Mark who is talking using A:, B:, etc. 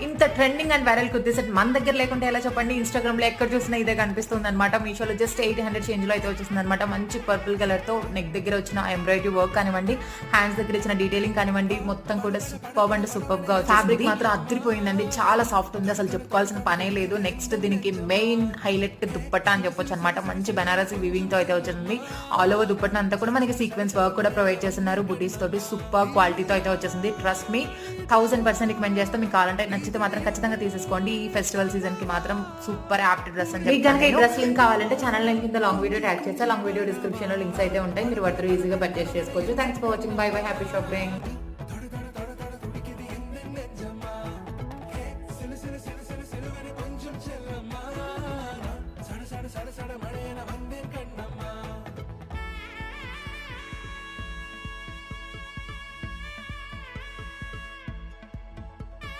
A: ఇంత trending and viral kurti set మన దగ్గర లేకుంటే ఎలా చెప్పండి. ఇన్స్టాగ్రామ్ లో ఎక్కడ చూసినా ఇదే కనిపిస్తుంది అనమాట. మీషోలో జస్ట్ 800 చేంజ్ లో అయితే వచ్చేసింది అనమాట. మంచి పర్పుల్ కలర్ తో నెక్ దగ్గర వచ్చిన ఎంబ్రాయిడరీ వర్క్ కానివ్వండి, హ్యాండ్స్ దగ్గర ఇచ్చిన డీటెయిలింగ్ కానివ్వండి, మొత్తం కూడా సూపర్ అండ్ సూపర్ గా ఫ్యాబ్రిక్ మాత్రం అదిరిపోయిందండి. చాలా సాఫ్ట్ ఉంది, అసలు చెప్పుకోవాల్సిన పనే లేదు. నెక్స్ట్ దీనికి మెయిన్ హైలైట్ దుప్పట్టా అని చెప్పొచ్చు అనమాట. మంచి బనారసి వివింగ్ తో అయితే వచ్చేసింది. ఆల్ ఓవర్ దుప్పట్టా అంతా కూడా మనకి సీక్వెన్స్ వర్క్ కూడా ప్రొవైడ్ చేస్తున్నారు. బుటీస్ తోటి సూపర్ క్వాలిటీతో అయితే వచ్చేసింది. ట్రస్ట్ మీ 1000% రికమెండ్ చేస్తాం. మీకు కావాలంటే నచ్చితే మాత్రం ఖచ్చితంగా తీసేసుకోండి. ఈ ఫెస్టివల్ సీజన్ కి మాత్రం సూపర్ యాప్ట్ డ్రెస్ అని. మీకు కనుక ఈ డ్రెస్ లింక్ కావాలంటే ఛానల్ లింక్ కింద లాంగ్ వీడియో ట్యాగ్ చేస్తే లాంగ్ వీడియో డిస్క్రిప్షన్ లో లింక్స్ అయితే ఉంటాయి. మీరు వాటితో ఈజీగా పర్చేస్ చేసుకోవచ్చు. Thanks for watching. By by. Happy shopping.